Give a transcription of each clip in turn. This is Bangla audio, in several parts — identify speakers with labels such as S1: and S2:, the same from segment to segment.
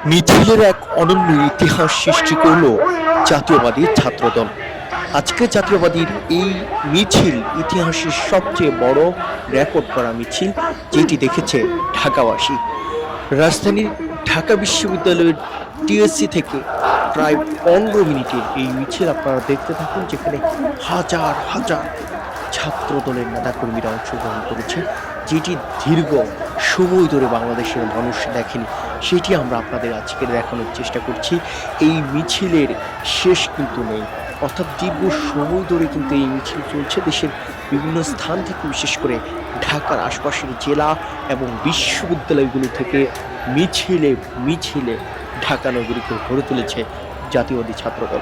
S1: মিছিলের এক অনন্য ইতিহাস সৃষ্টি করল জাতীয়বাদী ছাত্রদল। আজকে জাতীয়বাদীর এই মিছিল ইতিহাসের সবচেয়ে বড় রেকর্ড করা মিছিল, যেটি দেখেছে ঢাকাবাসী। রাজধানীর ঢাকা বিশ্ববিদ্যালয়ের টিএসসি থেকে প্রায় 15 মিনিটের এই মিছিল আপনারা দেখতে থাকুন, যেখানে হাজার হাজার ছাত্র দলের নেতাকর্মীরা অংশগ্রহণ করেছে, যেটি দীর্ঘ সময় ধরে বাংলাদেশের মানুষ দেখেনি। সেটি আমরা আপনাদের আজকে দেখানোর চেষ্টা করছি। এই মিছিলের শেষ কিন্তু নেই, অর্থাৎ দীর্ঘ সময় ধরে কিন্তু এই মিছিল চলছে দেশের বিভিন্ন স্থান থেকে, বিশেষ করে ঢাকার আশপাশের জেলা এবং বিশ্ববিদ্যালয়গুলো থেকে মিছিলে মিছিলে ঢাকা নগরীকে ভরে তুলেছে জাতীয়বাদী ছাত্রদল।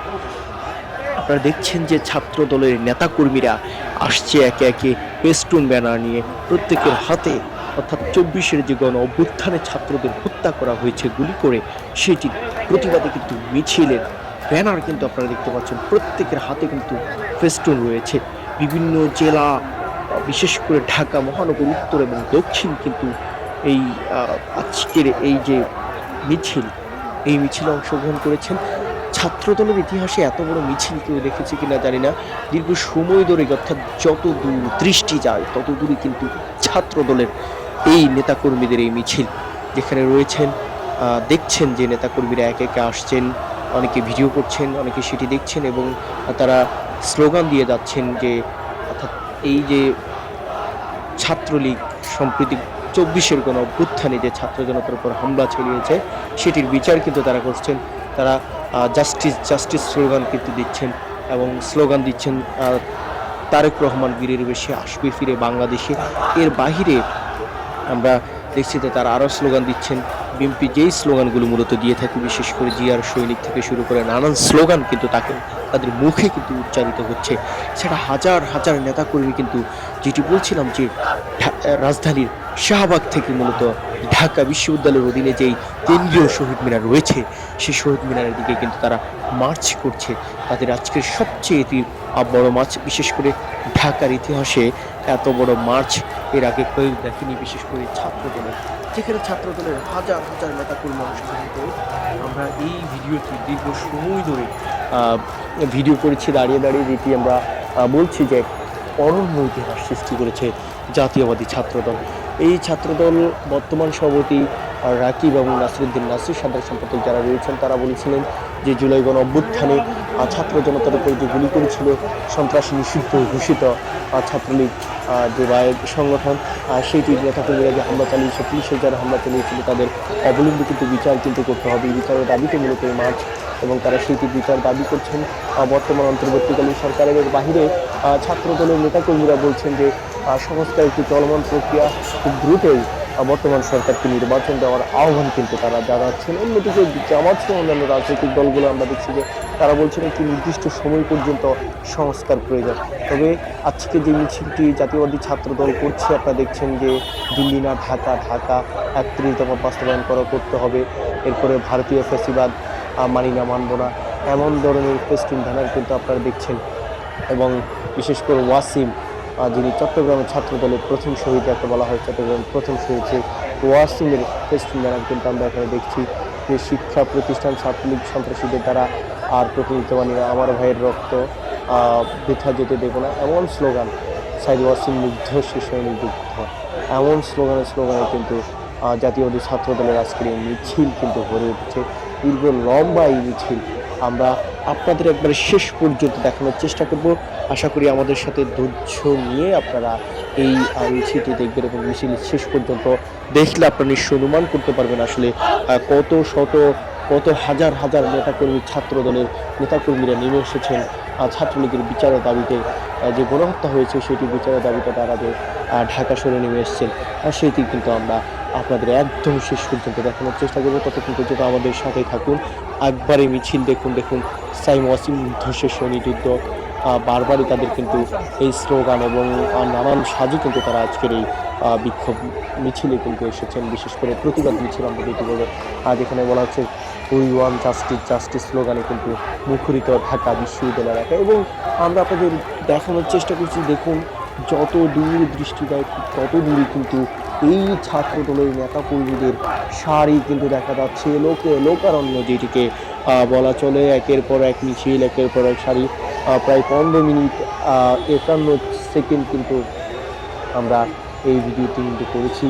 S1: আপনারা দেখছেন যে ছাত্র দলের নেতাকর্মীরা আসছে একে একে পেস্টুন ব্যানার নিয়ে, প্রত্যেকের হাতে, অর্থাৎ 24-এর যে গণ অভ্যুত্থানে ছাত্রদের হত্যা করা হয়েছে গুলি করে, সেটি প্রতিবাদে কিন্তু মিছিলের ব্যানার কিন্তু আপনারা দেখতে পাচ্ছেন, প্রত্যেকের হাতে কিন্তু ফেস্টুন রয়েছে। বিভিন্ন জেলা, বিশেষ করে ঢাকা মহানগর উত্তর এবং দক্ষিণ কিন্তু এই আজকের এই যে মিছিল, এই মিছিলে অংশগ্রহণ করেছেন। ছাত্রদলের ইতিহাসে এত বড় মিছিল কেউ দেখেছে কিনা জানি না। দীর্ঘ সময় ধরে, অর্থাৎ যত দূর দৃষ্টি যায় তত দূরে কিন্তু ছাত্রদলের এই নেতাকর্মীদের এই মিছিল, যেখানে রয়েছেন দেখছেন যে নেতাকর্মীরা একে একে আসছেন, অনেকে ভিডিও করছেন, অনেকে সেটি দেখছেন এবং তারা স্লোগান দিয়ে যাচ্ছেন যে, অর্থাৎ এই যে ছাত্রলীগ সম্প্রতি 24-এর গণ অভ্যুত্থানে যে ছাত্র জনতার উপর হামলা চালিয়েছে, সেটির বিচার কিন্তু তারা করছেন। তারা জাস্টিস জাস্টিস স্লোগান কিন্তু দিচ্ছেন এবং স্লোগান দিচ্ছেন তারেক রহমান বীরের বেশে আসবে ফিরে বাংলাদেশে। এর বাহিরে আমরা দেখছি যে তারা আরও স্লোগান দিচ্ছেন। বিএনপি যেই স্লোগানগুলো মূলত দিয়ে থাকে, বিশেষ করে জিয়ার সৈনিক থেকে শুরু করে নানান স্লোগান কিন্তু তাদের মুখে কিন্তু উচ্চারিত হচ্ছে। সেটা হাজার হাজার নেতাকর্মী কিন্তু, যেটি বলছিলাম যে রাজধানীর শাহবাগ থেকে মূলত ঢাকা বিশ্ববিদ্যালয়ের অধীনে যেই কেন্দ্রীয় শহীদ মিনার রয়েছে, সেই শহীদ মিনারের দিকে কিন্তু তারা মার্চ করছে। তাদের আজকের সবচেয়ে বড় মার্চ, বিশেষ করে ঢাকার ইতিহাসে এত বড় মার্চ এর আগে কেউ দেখেনি, বিশেষ করে ছাত্রদলের, যেখানে ছাত্রদলের হাজার হাজার নেতাকর্মী অংশগ্রহণ করে। আমরা এই ভিডিওটি দীর্ঘ সময় ধরে ভিডিও করেছি দাঁড়িয়ে দাঁড়িয়ে, যেটি আমরা বলছি যে অনন্য ইতিহাস সৃষ্টি করেছে জাতীয়বাদী ছাত্রদল। এই ছাত্রদল বর্তমান সভাপতি রাকিব এবং নাসিরুদ্দিন নাসির সাধারণ সম্পাদক যারা রয়েছেন, তারা বলেছিলেন যে জুলাই গণ অভ্যুত্থানে ছাত্র জনতার উপর যে গুলি করেছিল সন্ত্রাসী নিষিদ্ধ ঘোষিত ছাত্রলীগ যে রায়ত সংগঠন, সেইটির নেতাকর্মীরা যে হামলা চালিয়েছে, পুলিশে যারা হামলা চালিয়েছিল, তাদের অবলম্বী কিন্তু বিচার কিন্তু করতে হবে। বিচারের দাবিতে মূলত এই মার্চ, এবং তারা সেইটির বিচার দাবি করছেন। বর্তমান অন্তর্বর্তীকালীন সরকারের বাহিরে ছাত্রদলের নেতাকর্মীরা বলছেন যে সংস্কার একটি চলমান প্রক্রিয়া, খুব দ্রুতই বর্তমান সরকারকে নির্বাচন দেওয়ার আহ্বান কিন্তু তারা জানাচ্ছেন। অন্যদিকে জামাত সহ অন্যান্য রাজনৈতিক দলগুলো আমরা দেখছি যে তারা বলছেন একটি নির্দিষ্ট সময় পর্যন্ত সংস্কার প্রয়োজন। তবে আজকে যে মিছিলটি জাতীয়বাদী ছাত্র দল করছে, আপনারা দেখছেন যে দিল্লি না ঢাকা, ঢাকা 31 দফা বাস্তবায়ন করতে হবে, এরপরে ভারতীয় ফ্যাসিবাদ মানি না, মানব না, এমন ধরনের ফেস্টুন ব্যানার কিন্তু আপনারা দেখছেন। এবং বিশেষ করে ওয়াসিম, যিনি চট্টগ্রামের ছাত্র দলের প্রথম শহীদ যাকে বলা হয়, চট্টগ্রামের প্রথম শহীদ, সেই ওয়াসিমের ফেস্টুন ব্যানার কিন্তু আমরা এখানে দেখছি যে শিক্ষা প্রতিষ্ঠান ছাত্রলীগ সন্ত্রাসীদের দ্বারা আর প্রতিনিধিত্ব মানি না, আমার ভাইয়ের রক্ত বৃথা যেতে দেব না, এমন স্লোগান, সাইদ ওয়াসিম মুগ্ধ সে সৈনিক যুদ্ধ, এমন স্লোগানে কিন্তু জাতীয়বাদী ছাত্র দলের আজকের এই মিছিল কিন্তু ভরে উঠেছে। দীর্ঘ লম্বা এই মিছিল আমরা আপনাদের একবারে শেষ পর্যন্ত দেখানোর চেষ্টা করব। আশা করি আমাদের সাথে ধৈর্য নিয়ে আপনারা এই মিছিলটি দেখবেন এবং মিছিল শেষ পর্যন্ত দেখলে আপনারা নিশ্চয় অনুমান করতে পারবেন আসলে কত হাজার হাজার নেতাকর্মী, ছাত্র দলের নেতাকর্মীরা নেমে এসেছেন ছাত্রলীগের বিচারের দাবিতে। যে গণহত্যা হয়েছে সেটি বিচারের দাবিতে তারা যে ঢাকা শহরে নেমে এসেছেন, আর সেইটি কিন্তু আমরা আপনাদের একদম শেষ পর্যন্ত দেখানোর চেষ্টা করবো। ততক্ষণ পর্যন্ত আমাদের সাথেই থাকুন, একবারে মিছিল দেখুন সাইম ওয়াসিম ধ্বংসের সৈনিক যুদ্ধ, বারবারই তাদের কিন্তু এই স্লোগান এবং নানান সাজে কিন্তু তারা আজকের এই বিক্ষোভ মিছিলে কিন্তু এসেছেন। বিশেষ করে প্রতিবাদ মিছিল আমরা যেটি বলবো, যেখানে বলা হচ্ছে উই ওয়ান জাস্টিস স্লোগানে কিন্তু মুখরিত ঢাকা বিশ্ববিদ্যালয় এলাকা। এবং আমরা আপনাদের দেখানোর চেষ্টা করছি, দেখুন যত দূর দৃষ্টি যায় তত দূরই কিন্তু এই ছাত্রদলের নেতা কর্মীদের সারি কিন্তু দেখা যাচ্ছে লোকারণ্য, যেটিকে বলা চলে। একের পর এক মিছিল, একের পর এক সারি, প্রায় 15 মিনিট 51 সেকেন্ড কিন্তু আমরা এই ভিডিওটি কিন্তু করেছি।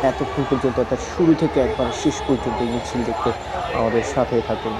S1: এতক্ষণ পর্যন্ত অর্থাৎ শুরু থেকে একবার শেষ পর্যন্ত এই মিছিল দেখতে আমাদের সাথে থাকুন।